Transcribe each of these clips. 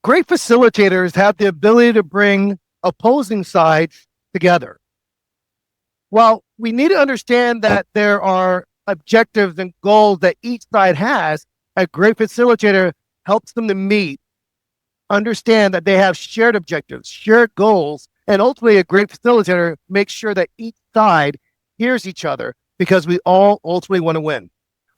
Great facilitators have the ability to bring opposing sides together. Well, we need to understand that there are objectives and goals that each side has. A great facilitator helps them to meet, understand that they have shared objectives, shared goals, and ultimately a great facilitator makes sure that each side hears each other because we all ultimately want to win.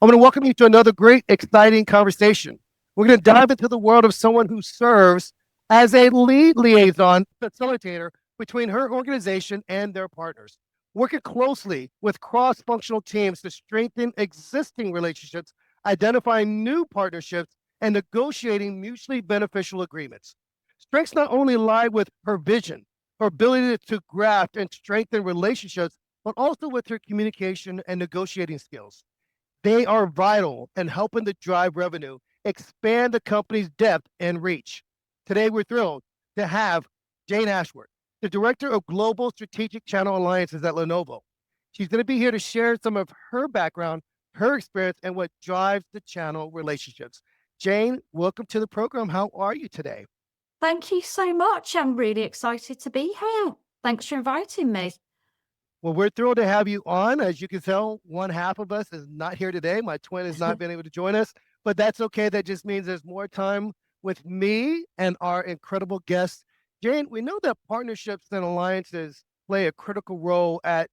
I'm going to welcome you to another great, exciting conversation. We're going to dive into the world of someone who serves as a lead liaison facilitator between her organization and their partners, working closely with cross-functional teams to strengthen existing relationships, identifying new partnerships, and negotiating mutually beneficial agreements. Strengths not only lie with her vision, her ability to graft and strengthen relationships, but also with her communication and negotiating skills. They are vital in helping to drive revenue, expand the company's depth and reach. Today, we're thrilled to have Jane Ashworth, the Director of Global Strategic Channel Alliances at Lenovo. She's going to be here to share some of her background, her experience, and what drives the channel relationships. Jane, welcome to the program. How are you today? Thank you so much. I'm really excited to be here. Thanks for inviting me. Well, we're thrilled to have you on. As you can tell, one half of us is not here today. My twin has not been able to join us, but that's okay. That just means there's more time with me and our incredible guests. Jane, we know that partnerships and alliances play a critical role at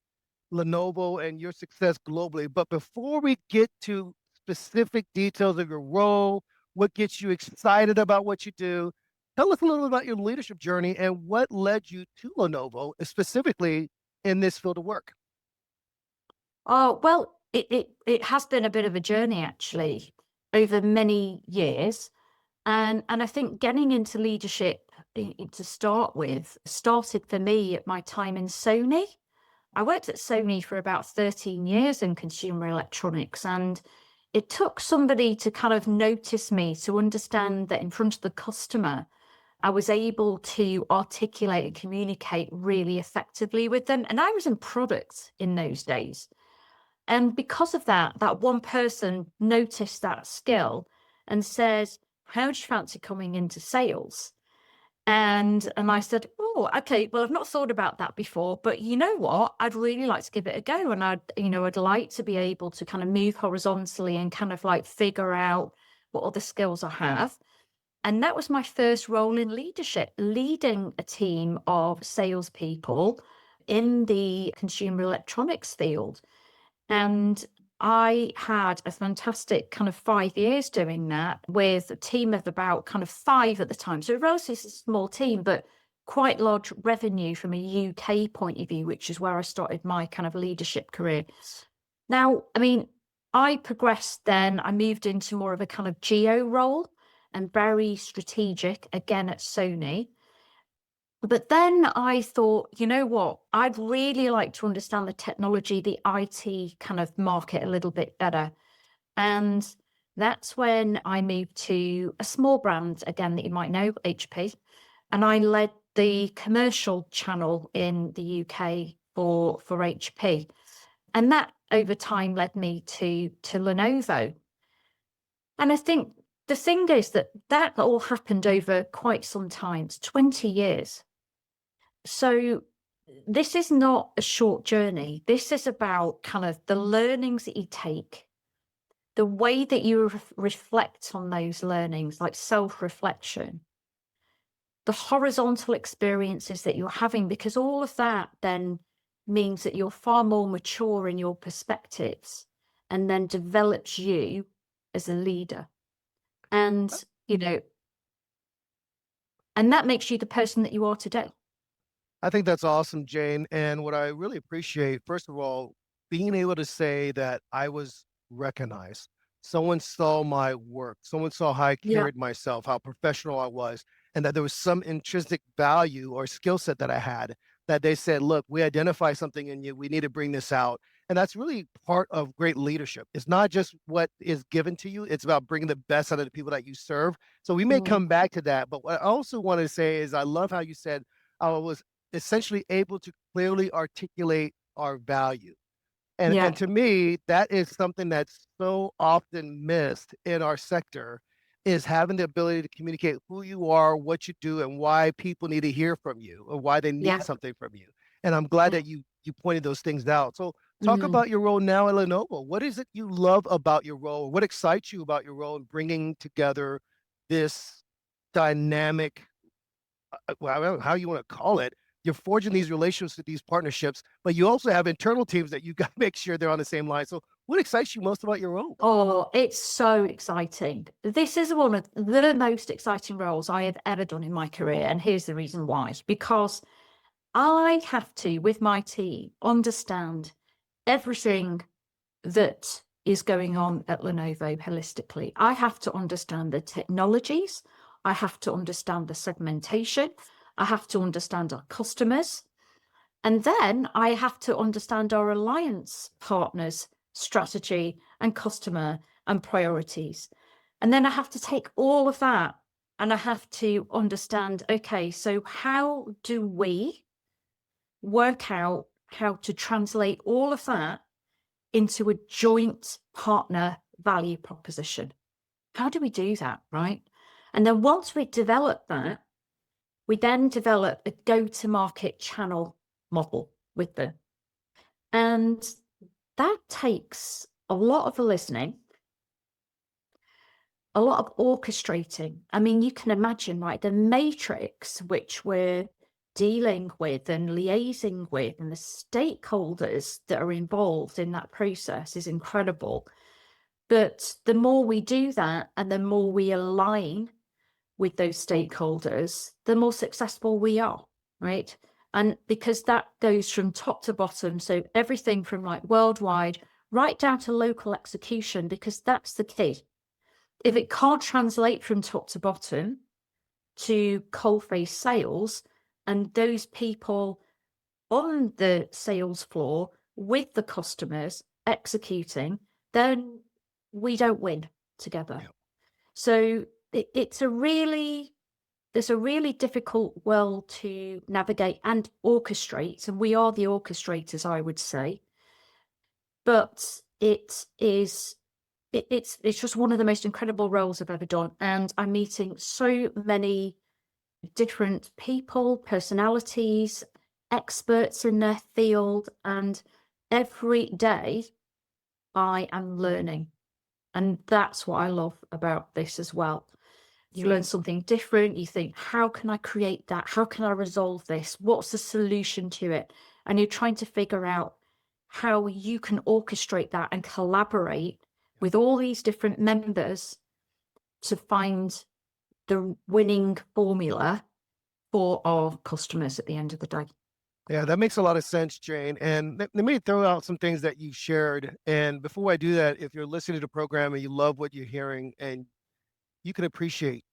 Lenovo and your success globally. But before we get to specific details of your role, what gets you excited about what you do, tell us a little about your leadership journey and what led you to Lenovo, specifically in this field of work. Oh, well, it has been a bit of a journey actually over many years. And I think getting into leadership to start with started for me at my time in Sony. I worked at Sony for about 13 years in consumer electronics, and it took somebody to kind of notice me to understand that in front of the customer, I was able to articulate and communicate really effectively with them. And I was in product in those days. And because of that, that one person noticed that skill and says, how do you fancy coming into sales? And I said, oh, okay, well, I've not thought about that before, but you know what? I'd really like to give it a go. And I'd like to be able to kind of move horizontally and kind of like figure out what other skills I have. And that was my first role in leadership, leading a team of salespeople in the consumer electronics field. And I had a fantastic kind of 5 years doing that with a team of about kind of 5 at the time. So a relatively small team, but quite large revenue from a UK point of view, which is where I started my kind of leadership career. Now, I mean, I progressed then, I moved into more of a kind of geo role and very strategic again at Sony. But then I thought, you know what? I'd really like to understand the technology, the IT kind of market a little bit better. And that's when I moved to a small brand, again, that you might know, HP. And I led the commercial channel in the UK for HP. And that over time led me to Lenovo. And I think the thing is that all happened over quite some time, it's 20 years. So this is not a short journey. This is about kind of the learnings that you take, the way that you reflect on those learnings, like self-reflection, the horizontal experiences that you're having, because all of that then means that you're far more mature in your perspectives and then develops you as a leader. And, you know, and that makes you the person that you are today. I think that's awesome, Jane. And what I really appreciate, first of all, being able to say that I was recognized. Someone saw my work, someone saw how I Yeah. carried myself, how professional I was, and that there was some intrinsic value or skill set that I had that they said, look, we identify something in you, we need to bring this out. And that's really part of great leadership. It's not just what is given to you, it's about bringing the best out of the people that you serve. So we may come back to that. But what I also want to say is I love how you said I was essentially able to clearly articulate our value. And Yeah. to me, that is something that's so often missed in our sector. is having the ability to communicate who you are, what you do, and why people need to hear from you or why they need Yeah. something from you. And I'm glad Yeah. that you pointed those things out. So talk Mm. about your role now at Lenovo. What is it you love about your role? What excites you about your role in bringing together this dynamic, well, I don't know how you want to call it. You're forging these relationships with these partnerships, but you also have internal teams that you got to make sure they're on the same line. So what excites you most about your role? Oh, it's so exciting. This is one of the most exciting roles I have ever done in my career. And here's the reason why. It's because I have to, with my team, understand everything that is going on at Lenovo holistically. I have to understand the technologies. I have to understand the segmentation. I have to understand our customers. And then I have to understand our alliance partners' strategy and customer and priorities. And then I have to take all of that and I have to understand, okay, so how do we work out how to translate all of that into a joint partner value proposition? How do we do that, right? And then once we develop that, we then develop a go-to-market channel model with them. And that takes a lot of listening, a lot of orchestrating. I mean, you can imagine, right, the matrix which we're dealing with and liaising with and the stakeholders that are involved in that process is incredible. But the more we do that and the more we align with those stakeholders, the more successful we are, right? And because that goes from top to bottom, so everything from like worldwide right down to local execution, because that's the key. If it can't translate from top to bottom to coalface sales, and those people on the sales floor with the customers executing, then we don't win together. Yeah. So it's a really difficult world to navigate and orchestrate, and we are the orchestrators, I would say. But it's just one of the most incredible roles I've ever done, and I'm meeting so many different people, personalities, experts in their field, and every day I am learning. And that's what I love about this as well. You learn something different. You think, how can I create that? How can I resolve this? What's the solution to it? And you're trying to figure out how you can orchestrate that and collaborate with all these different members to find the winning formula for our customers at the end of the day. Yeah, that makes a lot of sense, Jane. And let me throw out some things that you shared. And before I do that, if you're listening to the program and you love what you're hearing and you can appreciate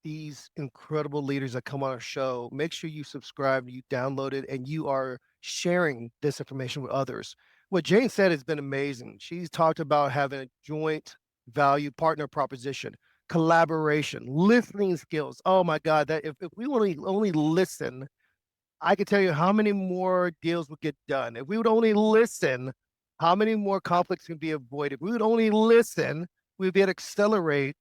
these incredible leaders that come on our show, make sure you subscribe, you download it, and you are sharing this information with others. What Jane said has been amazing. She's talked about having a joint value partner proposition, collaboration, listening skills. Oh my God, that if we only listen, I can tell you how many more deals would get done. If we would only listen, how many more conflicts can be avoided. If we would only listen, we'd be able to accelerate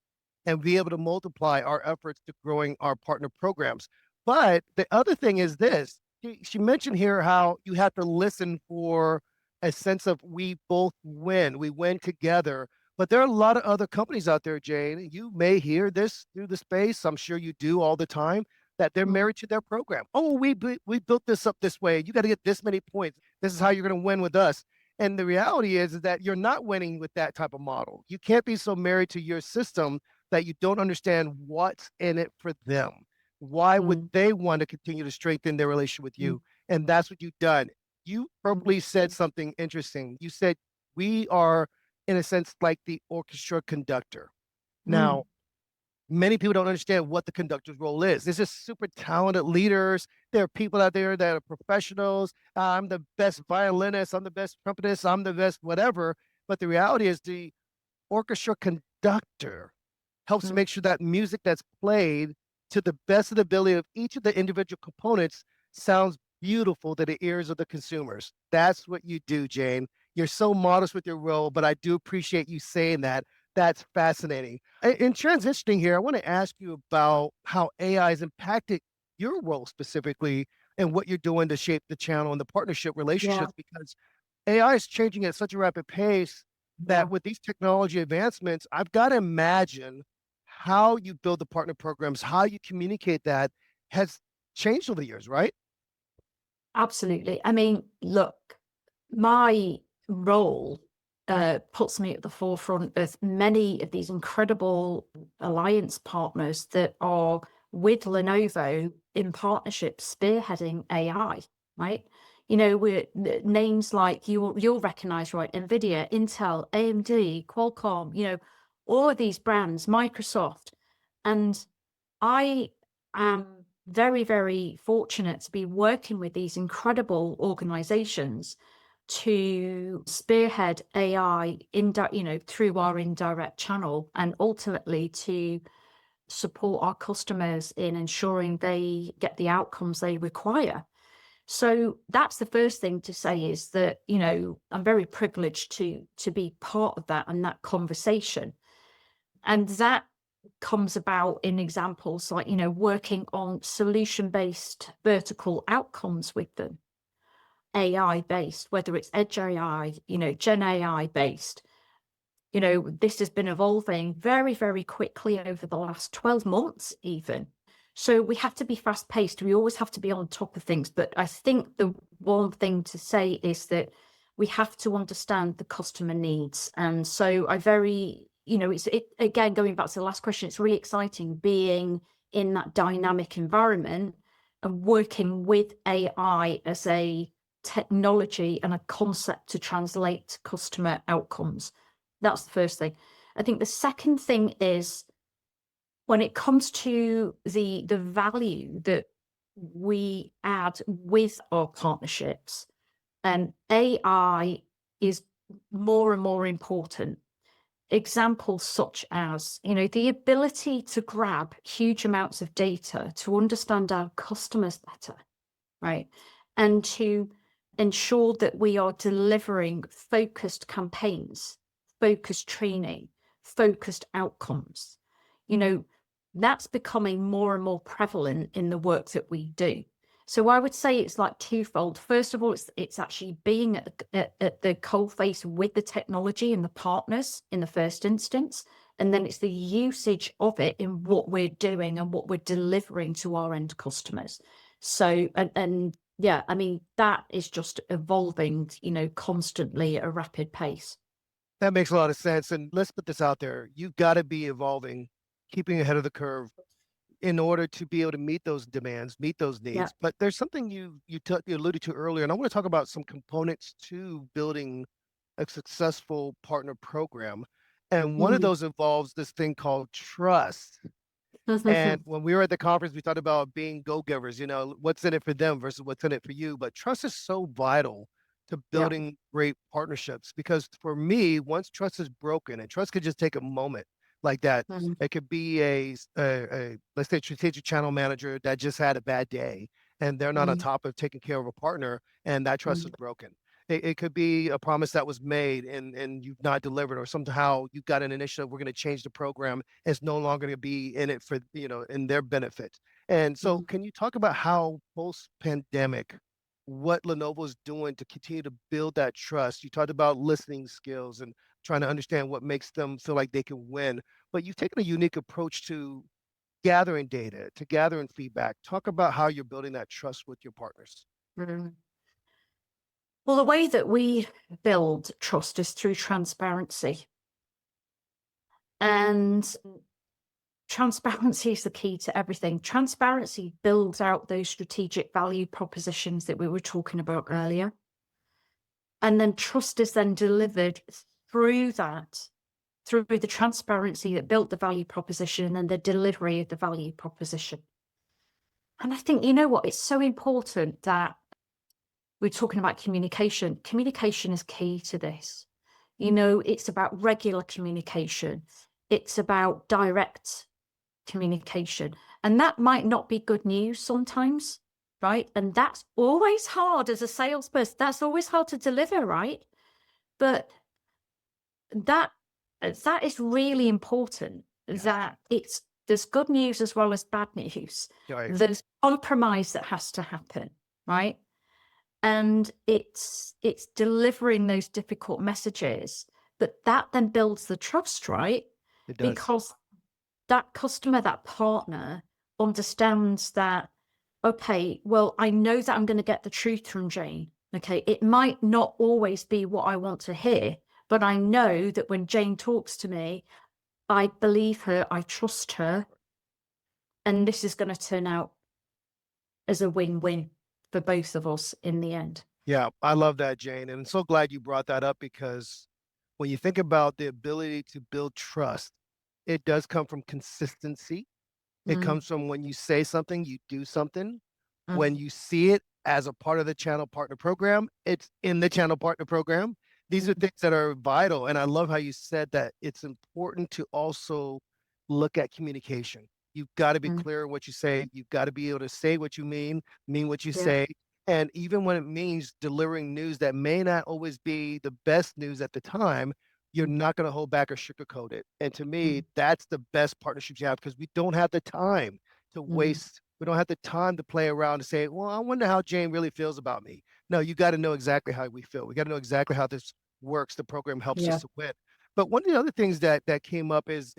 and be able to multiply our efforts to growing our partner programs. But the other thing is this, she mentioned here how you have to listen for a sense of we both win, we win together. But there are a lot of other companies out there, Jane. You may hear this through the space. I'm sure you do all the time that they're married to their program. Oh, we built this up this way. You got to get this many points. This is how you're going to win with us. And the reality is that you're not winning with that type of model. You can't be so married to your system that you don't understand what's in it for them. Why would they want to continue to strengthen their relationship with you? And that's what you've done. You probably said something interesting. You said we are, in a sense, like the orchestra conductor. Now, many people don't understand what the conductor's role is. There's just super talented leaders. There are people out there that are professionals. I'm the best violinist. I'm the best trumpetist. I'm the best whatever. But the reality is the orchestra conductor helps to make sure that music that's played to the best of the ability of each of the individual components sounds beautiful to the ears of the consumers. That's what you do, Jane. You're so modest with your role, but I do appreciate you saying that. That's fascinating. In transitioning here, I want to ask you about how AI has impacted your role specifically and what you're doing to shape the channel and the partnership Yeah, relationships, because AI is changing at such a rapid pace yeah. that with these technology advancements, I've got to imagine how you build the partner programs, how you communicate that has changed over the years, right? Absolutely. I mean, look, my role puts me at the forefront of many of these incredible alliance partners that are with Lenovo in partnership spearheading AI, right? You know, we're names like you'll recognize, right? NVIDIA, Intel, AMD, Qualcomm, you know, all of these brands, Microsoft. And I am very, very fortunate to be working with these incredible organizations to spearhead AI you know, through our indirect channel, and ultimately to support our customers in ensuring they get the outcomes they require. So that's the first thing to say, is that, you know, I'm very privileged to be part of that and that conversation. And that comes about in examples like, you know, working on solution-based vertical outcomes with them, AI based, whether it's edge AI, you know, Gen AI based. You know, this has been evolving very, very quickly over the last 12 months, even. So we have to be fast paced. We always have to be on top of things. But I think the one thing to say is that we have to understand the customer needs. And so I very, you know, again, going back to the last question, it's really exciting being in that dynamic environment and working with AI as a technology and a concept to translate customer outcomes. That's the first thing. I think the second thing is, when it comes to the value that we add with our partnerships, and AI is more and more important. Examples such as, you know, the ability to grab huge amounts of data to understand our customers better, right? And to ensure that we are delivering focused campaigns, focused training, focused outcomes. You know, that's becoming more and more prevalent in the work that we do. So I would say it's like twofold. First of all, it's actually being at the coalface with the technology and the partners in the first instance. And then it's the usage of it in what we're doing and what we're delivering to our end customers. So, and yeah, I mean, that is just evolving, you know, constantly at a rapid pace. That makes a lot of sense. And let's put this out there. You've got to be evolving, keeping ahead of the curve in order to be able to meet those demands, meet those Yeah. needs. But there's something you alluded to earlier, and I want to talk about some components to building a successful partner program. And one of Mm. those involves this thing called trust. And when we were at the conference, we talked about being go-givers, you know, what's in it for them versus what's in it for you. But trust is so vital to Yeah. building great partnerships, because for me, once trust is broken, and trust could just take a moment like that. Mm. It could be a let's say strategic channel manager that just had a bad day and they're not on Mm. top of taking care of a partner, and that trust is Mm. broken. It could be a promise that was made and you've not delivered, or somehow you've got an initiative, we're going to change the program. It's no longer going to be in it for, you know, in their benefit. And so Mm. can you talk about how post-pandemic, what Lenovo is doing to continue to build that trust? You talked about listening skills and trying to understand what makes them feel like they can win, but you've taken a unique approach to gathering data, to gathering feedback. Talk about how you're building that trust with your partners. Mm. Well, the way that we build trust is through transparency. And transparency is the key to everything. Transparency builds out those strategic value propositions that we were talking about earlier. And then trust is then delivered through that, through the transparency that built the value proposition and then the delivery of the value proposition. And I think, you know what, it's so important that we're talking about communication. Communication is key to this. You know, it's about regular communication. It's about direct communication. And that might not be good news sometimes, right? And that's always hard as a salesperson. That's always hard to deliver, right? But that that is really important, Yeah. that there's good news as well as bad news. Right. There's compromise that has to happen, right? And it's delivering those difficult messages, but that then builds the trust, right? It does. Because that customer, that partner understands that, okay, well, I know that I'm going to get the truth from Jane. Okay, it might not always be what I want to hear, but I know that when Jane talks to me, I believe her, I trust her, and this is going to turn out as a win-win for both of us in the end. Yeah, I love that, Jane. And I'm so glad you brought that up because when you think about the ability to build trust, it does come from consistency. It Mm, comes from when you say something, you do something. When mm, you see it as a part of the channel partner program, it's in the channel partner program. These are mm, things that are vital. And I love how you said that it's important to also look at communication. You've got to be mm. clear in what you say. You've got to be able to say what you mean what you Yeah. say. And even when it means delivering news that may not always be the best news at the time, you're Mm, not going to hold back or sugarcoat it. And to me, mm, that's the best partnerships you have because we don't have the time to mm. waste. We don't have the time to play around and say, well, I wonder how Jane really feels about me. No, you got to know exactly how we feel. We got to know exactly how this works. The program helps us Yeah. to win. But one of the other things that came up is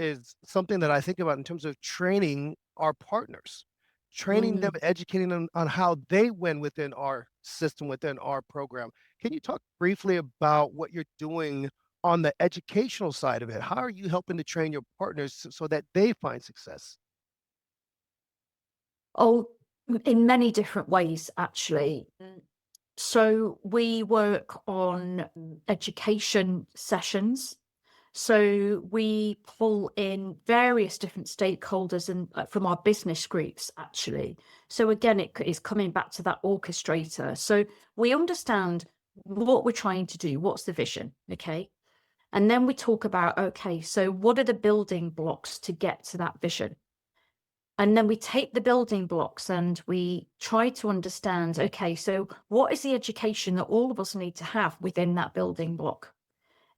something that I think about in terms of training our partners, training them, Mm. educating them on how they win within our system, within our program. Can you talk briefly about what you're doing on the educational side of it? How are you helping to train your partners so that they find success? Oh, in many different ways, actually. So we work on education sessions. So we pull in various different stakeholders and from our business groups, actually. So again, it is coming back to that orchestrator. So we understand what we're trying to do. What's the vision? Okay. And then we talk about, okay, so what are the building blocks to get to that vision? And then we take the building blocks and we try to understand, okay, so what is the education that all of us need to have within that building block?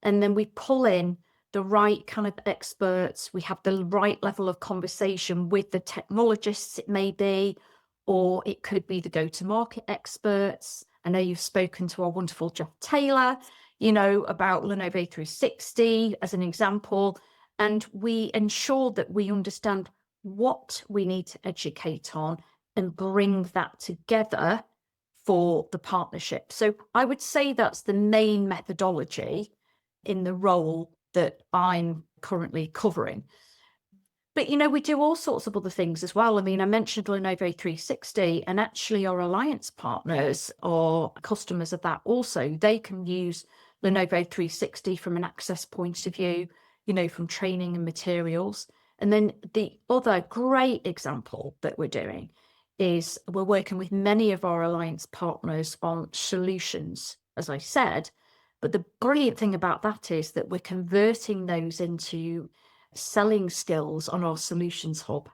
And then we pull in the right kind of experts. We have the right level of conversation with the technologists, it may be, or it could be the go-to-market experts. I know you've spoken to our wonderful Jeff Taylor, about Lenovo 360 as an example. And we ensure that we understand what we need to educate on and bring that together for the partnership. So I would say that's the main methodology in the role that I'm currently covering. But we do all sorts of other things as well. I mean, I mentioned Lenovo 360, and actually our alliance partners or customers of that also, they can use Lenovo 360 from an access point of view, from training and materials. And then the other great example that we're doing is we're working with many of our alliance partners on solutions, as I said. But the brilliant thing about that is that we're converting those into selling skills on our solutions hub.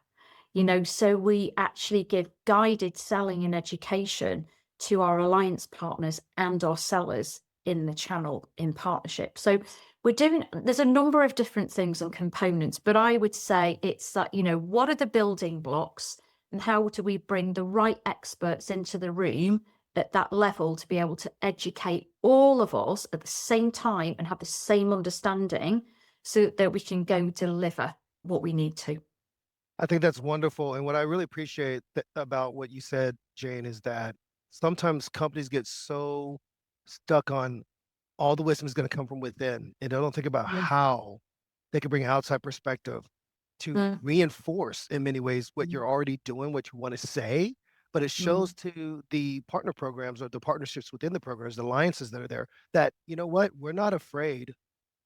So we actually give guided selling and education to our alliance partners and our sellers in the channel in partnership. So there's a number of different things and components, but I would say it's that, what are the building blocks and how do we bring the right experts into the room at that level to be able to educate all of us at the same time and have the same understanding so that we can go deliver what we need to. I think that's wonderful. And what I really appreciate about what you said, Jane, is that sometimes companies get so stuck on all the wisdom is going to come from within, and they don't think about Yeah. how they can bring outside perspective to Mm, reinforce in many ways what mm, you're already doing, what you want to say. But it mm. shows to the partner programs or the partnerships within the programs, the alliances that are there, that you know what, we're not afraid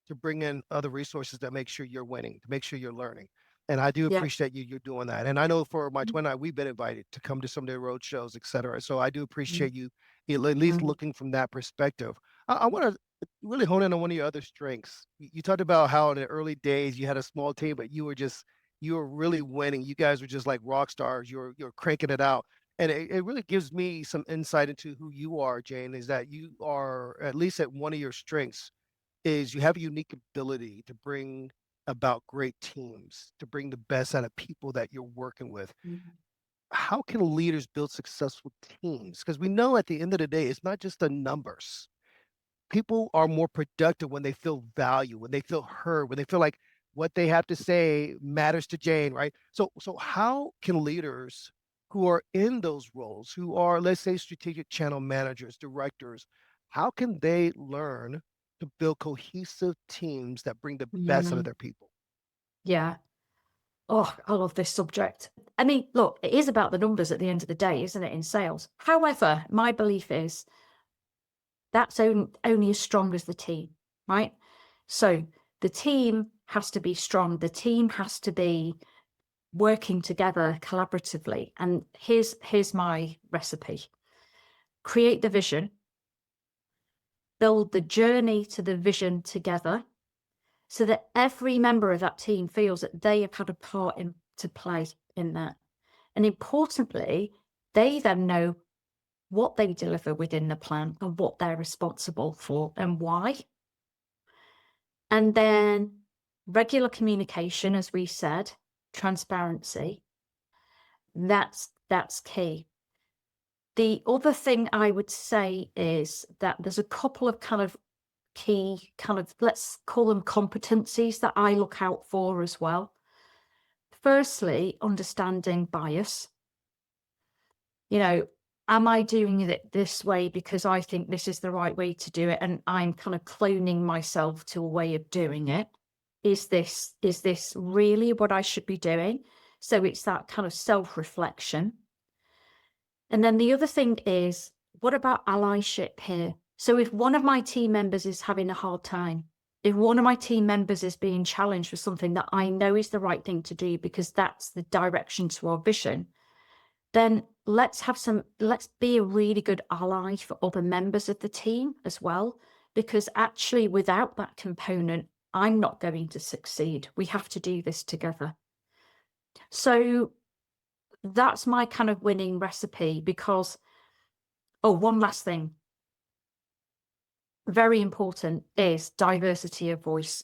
to bring in other resources that make sure you're winning, to make sure you're learning. And I do Yeah. appreciate you're doing that. And I know for my twin and I, we've been invited to come to some of their road shows, et cetera. So I do Mm, appreciate you at least mm, looking from that perspective. I want to really hone in on one of your other strengths. You talked about how in the early days you had a small team, but you were really winning. You guys were just like rock stars. You're cranking it out. And it really gives me some insight into who you are, Jane, is that you are at least at one of your strengths is you have a unique ability to bring about great teams, to bring the best out of people that you're working with. How can leaders build successful teams? Because we know at the end of the day, it's not just the numbers. People are more productive when they feel value, when they feel heard, when they feel like what they have to say matters to Jane, right? So how can leaders who are in those roles, who are, let's say, strategic channel managers, directors, how can they learn to build cohesive teams that bring the best out of Yeah. their people? Yeah. Oh, I love this subject. I mean, look, it is about the numbers at the end of the day, isn't it, in sales? However, my belief is that's only as strong as the team, right? So the team has to be strong. The team has to be working together collaboratively. And here's my recipe. Create the vision, build the journey to the vision together so that every member of that team feels that they have had a part to play in that. And importantly, they then know what they deliver within the plan and what they're responsible for and why. And then regular communication, as we said, transparency, that's key. The other thing I would say is that there's a couple of kind of key let's call them competencies that I look out for as well. Firstly, understanding bias. You know, am I doing it this way because I think this is the right way to do it and I'm kind of cloning myself to a way of doing it? Is this really what I should be doing? So it's that kind of self-reflection. And then the other thing is, what about allyship here? So if one of my team members is having a hard time, if one of my team members is being challenged with something that I know is the right thing to do because that's the direction to our vision, then let's be a really good ally for other members of the team as well. Because actually, without that component, I'm not going to succeed. We have to do this together. So that's my kind of winning recipe because, oh, one last thing, very important is diversity of voice.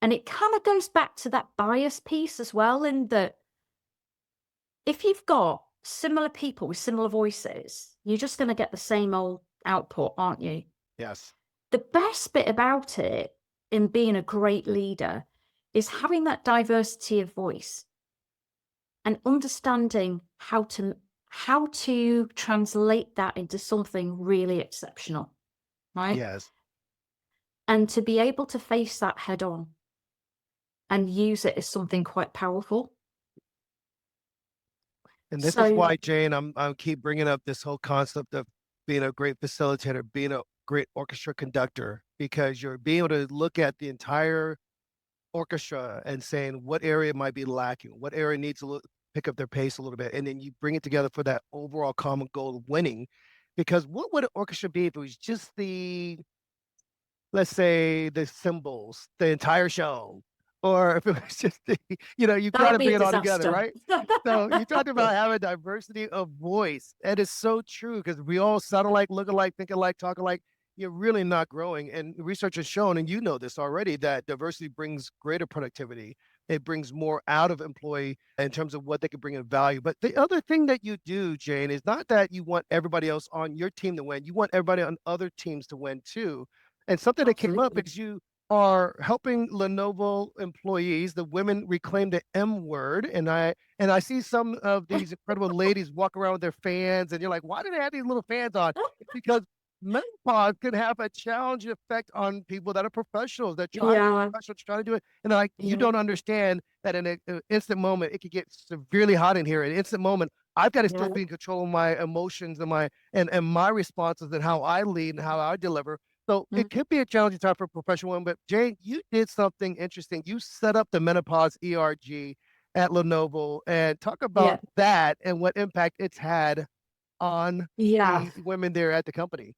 And it kind of goes back to that bias piece as well, in that if you've got similar people with similar voices, you're just going to get the same old output, aren't you? Yes. The best bit about it in being a great leader is having that diversity of voice and understanding how to translate that into something really exceptional, right? Yes. And to be able to face that head on and use it as something quite powerful. And this is So why, Jane, I'm keep bringing up this whole concept of being a great facilitator, being a great orchestra conductor, because you're being able to look at the entire orchestra and saying what area might be lacking, what area needs to pick up their pace a little bit, and then you bring it together for that overall common goal of winning. Because what would an orchestra be if it was just the, let's say, the cymbals, the entire show, or if it was just the, you that got would to be bring a it all together, disaster. right? So you talked about having diversity of voice. That is so true because we all sound alike, look alike, think alike, talk alike. You're really not growing. And research has shown, and you know this already, that diversity brings greater productivity. It brings more out of employee in terms of what they can bring in value. But the other thing that you do, Jane, is not that you want everybody else on your team to win. You want everybody on other teams to win too. And something that came up Absolutely. is you are helping Lenovo employees, the women, reclaim the M word. And I see some of these incredible ladies walk around with their fans, and you're like, why do they have these little fans on? It's because menopause can have a challenging effect on people that are professionals, that try Yeah. professionals trying to do it. And they're like, you Yeah. don't understand that in an instant moment, it could get severely hot in here. In an instant moment, I've got to still Yeah. be in control of my emotions and my responses and how I lead and how I deliver. So Mm. it could be a challenging time for a professional women. But Jane, you did something interesting. You set up the menopause ERG at Lenovo, and talk about Yeah. that and what impact it's had on Yeah. the women there at the company.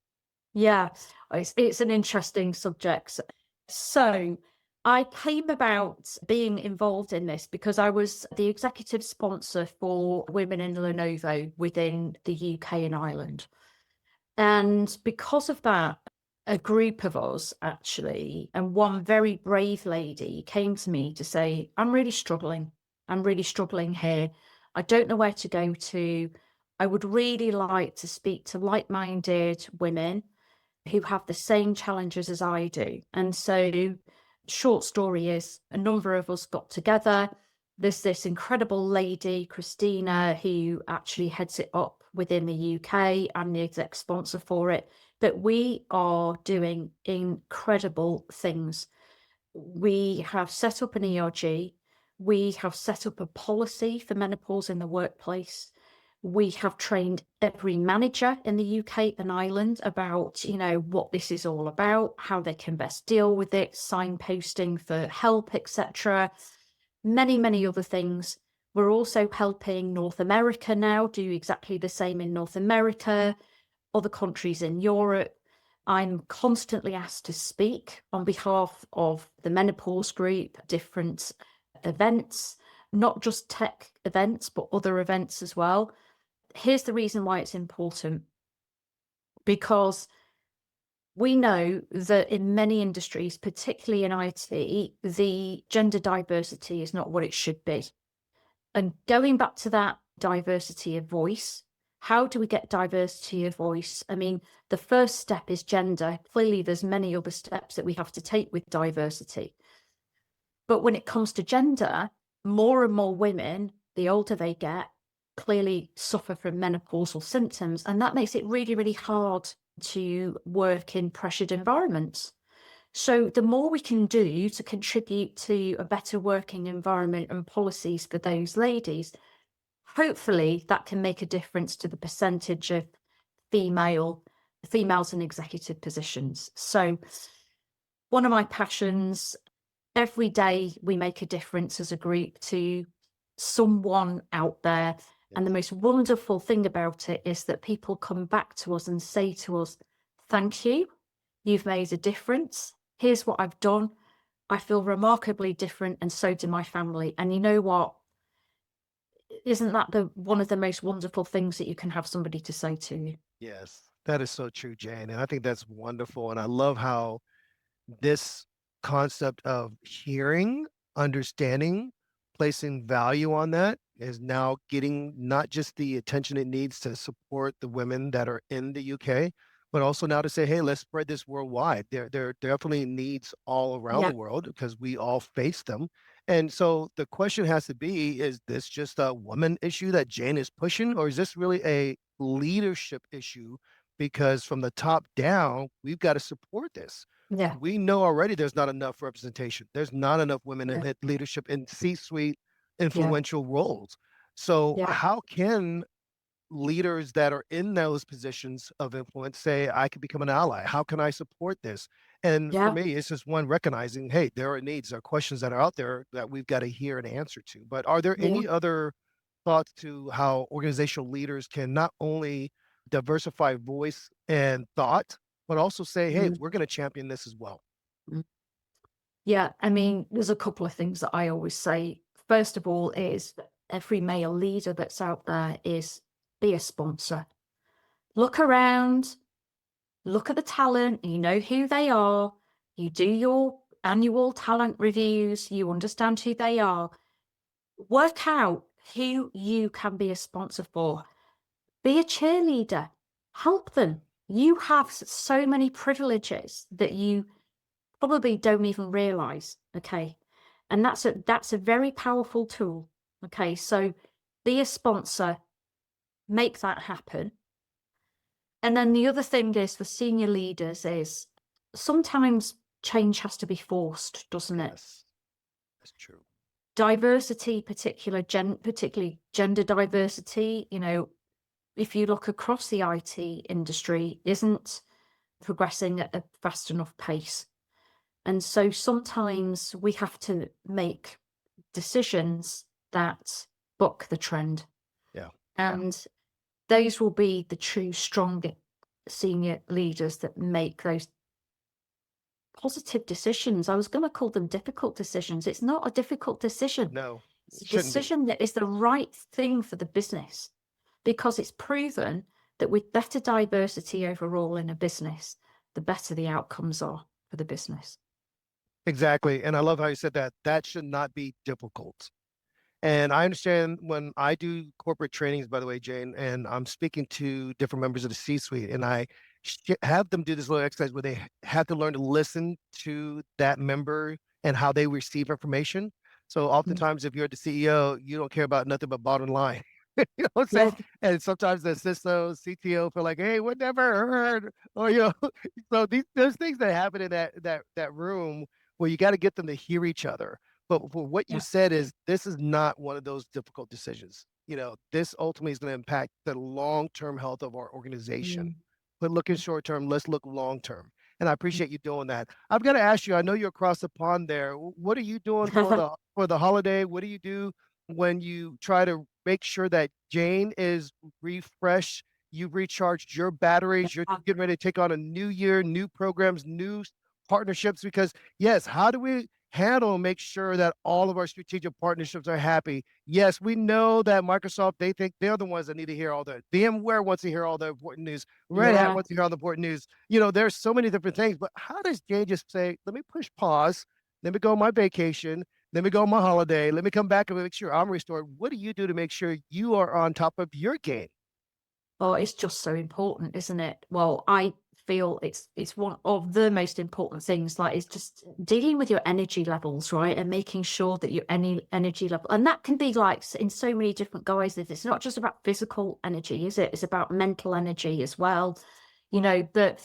Yeah. It's an interesting subject. So I came about being involved in this because I was the executive sponsor for women in Lenovo within the UK and Ireland. And because of that, a group of us actually, and one very brave lady came to me to say, I'm really struggling. I'm really struggling here. I don't know where to go to. I would really like to speak to like-minded women who have the same challenges as I do. And so, short story is, a number of us got together. There's this incredible lady, Christina, who actually heads it up within the UK. I'm the exec sponsor for it. But we are doing incredible things. We have set up an ERG. We have set up a policy for menopause in the workplace. We have trained every manager in the UK and Ireland about, what this is all about, how they can best deal with it, signposting for help, etc. Many, many other things. We're also helping North America now do exactly the same in North America, other countries in Europe. I'm constantly asked to speak on behalf of the menopause group, different events, not just tech events, but other events as well. Here's the reason why it's important. Because we know that in many industries, particularly in IT, the gender diversity is not what it should be. And going back to that diversity of voice, how do we get diversity of voice? I mean, the first step is gender. Clearly, there's many other steps that we have to take with diversity. But when it comes to gender, more and more women, the older they get, clearly suffer from menopausal symptoms. And that makes it really, really hard to work in pressured environments. So the more we can do to contribute to a better working environment and policies for those ladies, hopefully that can make a difference to the percentage of females in executive positions. So one of my passions, every day we make a difference as a group to someone out there. And the most wonderful thing about it is that people come back to us and say to us, thank you, you've made a difference. Here's what I've done. I feel remarkably different, and so do my family. And you know what? Isn't that one of the most wonderful things that you can have somebody to say to you? Yes, that is so true, Jane. And I think that's wonderful. And I love how this concept of hearing, understanding, placing value on that is now getting not just the attention it needs to support the women that are in the UK, but also now to say, hey, let's spread this worldwide. There are definitely needs all around Yeah, the world because we all face them. And so the question has to be, is this just a woman issue that Jane is pushing, or is this really a leadership issue? Because from the top down, we've got to support this. yeah, We know already there's not enough representation. There's not enough women yeah, in leadership in C-suite yeah, influential roles. So yeah, how can leaders that are in those positions of influence say, I can become an ally? How can I support this? And for yeah, me, it's just one recognizing, hey, there are needs, there are questions that are out there that we've got to hear and answer to. But are there yeah. any other thoughts to how organizational leaders can not only diversify voice and thought, but also say, hey, Mm, we're going to champion this as well? mm. Yeah, I mean, there's a couple of things that I always say. First of all, is that every male leader that's out there is be a sponsor. Look around, look at the talent, you know who they are, you do your annual talent reviews, you understand who they are. Work out who you can be a sponsor for. Be a cheerleader. Help them. You have so many privileges that you probably don't even realize. Okay. And that's a very powerful tool. Okay. So be a sponsor, make that happen. And then the other thing is for senior leaders is sometimes change has to be forced, doesn't it? Yes, that's true. Diversity, particularly gender diversity, if you look across the IT industry, isn't progressing at a fast enough pace. And so sometimes we have to make decisions that buck the trend. Yeah. And those will be the true strong senior leaders that make those positive decisions. I was going to call them difficult decisions. It's not a difficult decision. No, It's it a shouldn't be. decision that is the right thing for the business because it's proven that with better diversity overall in a business, the better the outcomes are for the business. Exactly. And I love how you said that. That should not be difficult. And I understand when I do corporate trainings, by the way, Jane, and I'm speaking to different members of the C-suite, and I have them do this little exercise where they have to learn to listen to that member and how they receive information. So oftentimes, if you're the CEO, you don't care about nothing but bottom line. You know what I'm saying? Yeah. And sometimes the CISO, CTO feel like, hey, what never heard? Or so there's things that happen in that room where you got to get them to hear each other. But for what you Yeah. said is this is not one of those difficult decisions. This ultimately is going to impact the long-term health of our organization. Mm. But looking short-term, let's look long-term. And I appreciate you doing that. I've got to ask you, I know you're across the pond there. What are you doing for the holiday? What do you do when you try to make sure that Jane is refreshed? You've recharged your batteries. You're getting ready to take on a new year, new programs, new partnerships. Because yes, how do we handle and make sure that all of our strategic partnerships are happy? Yes, we know that Microsoft, they think they're the ones that need to hear all the VMware wants to hear all the important news. Red Hat Yeah. wants to hear all the important news. There's so many different things, but how does Jay just say, let me push pause, let me go on my vacation, let me go on my holiday, let me come back and make sure I'm restored? What do you do to make sure you are on top of your game? Oh, it's just so important, isn't it? Well, I feel it's one of the most important things. Like, it's just dealing with your energy levels, right, and making sure that your energy level, and that can be like in so many different guises. It's not just about physical energy, is it? It's about mental energy as well. But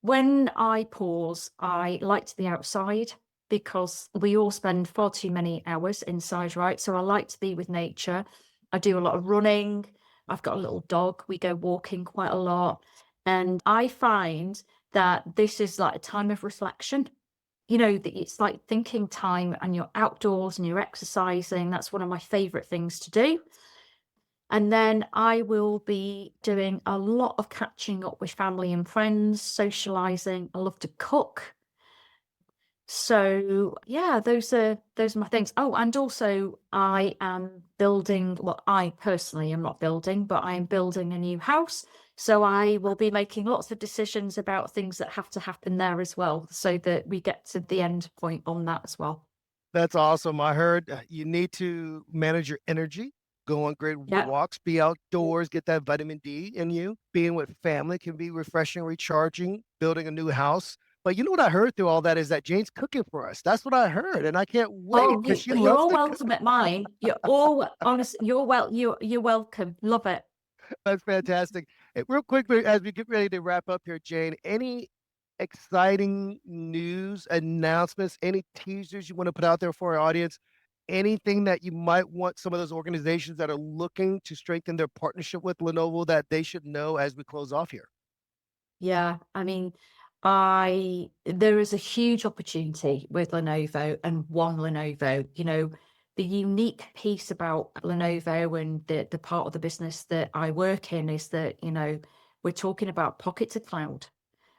when I pause, I like to be outside because we all spend far too many hours inside, right? So I like to be with nature. I do a lot of running. I've got a little dog. We go walking quite a lot. And I find that this is like a time of reflection. That it's like thinking time, and you're outdoors and you're exercising. That's one of my favorite things to do. And then I will be doing a lot of catching up with family and friends, socializing. I love to cook. So yeah, those are my things. Oh, and also I am building, well, I personally am not building, but I am building a new house. So I will be making lots of decisions about things that have to happen there as well, so that we get to the end point on that as well. That's awesome. I heard you need to manage your energy, go on great Yeah. walks, be outdoors, get that vitamin D in you. Being with family can be refreshing, recharging, building a new house. But you know what I heard through all that is that Jane's cooking for us. That's what I heard. And I can't wait Oh, because she you're loves all to cook. welcome at mine. You're all honest. You're welcome. Love it. That's fantastic. Hey, real quickly, as we get ready to wrap up here, Jane, any exciting news, announcements, any teasers you want to put out there for our audience? Anything that you might want some of those organizations that are looking to strengthen their partnership with Lenovo that they should know as we close off here? Yeah, I mean, there is a huge opportunity with Lenovo and one Lenovo. The unique piece about Lenovo and the part of the business that I work in is that, we're talking about pockets of cloud,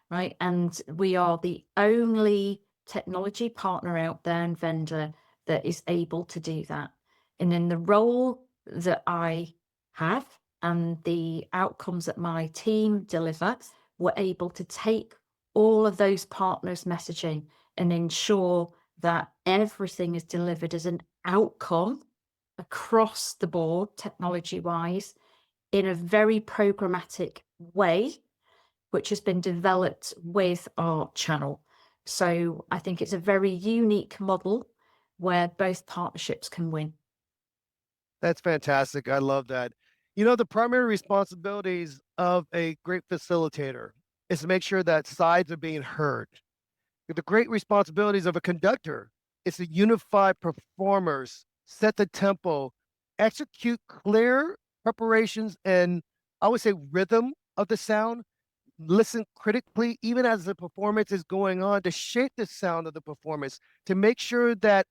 right? And we are the only technology partner out there and vendor that is able to do that. And in the role that I have and the outcomes that my team deliver, we're able to take all of those partners' messaging and ensure that everything is delivered as an outcome across the board, technology wise, in a very programmatic way, which has been developed with our channel. So I think it's a very unique model where both partnerships can win. That's fantastic. I love that. The primary responsibilities of a great facilitator is to make sure that sides are being heard. The great responsibilities of a conductor is to unify performers, set the tempo, execute clear preparations, and I would say rhythm of the sound. Listen critically, even as the performance is going on, to shape the sound of the performance, to make sure that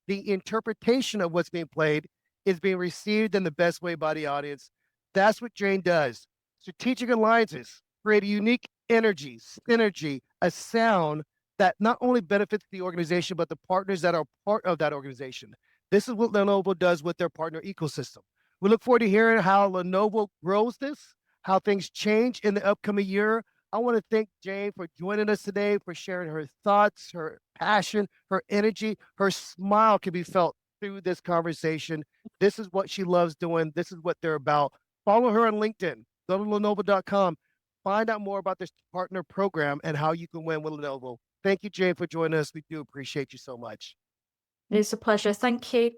the interpretation of what's being played is being received in the best way by the audience. That's what Jane does. Strategic alliances create a unique energy, synergy, a sound that not only benefits the organization, but the partners that are part of that organization. This is what Lenovo does with their partner ecosystem. We look forward to hearing how Lenovo grows this, how things change in the upcoming year. I want to thank Jane for joining us today, for sharing her thoughts, her passion, her energy. Her smile can be felt through this conversation. This is what she loves doing. This is what they're about. Follow her on LinkedIn. Go to Lenovo.com. Find out more about this partner program and how you can win with Lenovo. Thank you, Jane, for joining us. We do appreciate you so much. It's a pleasure. Thank you.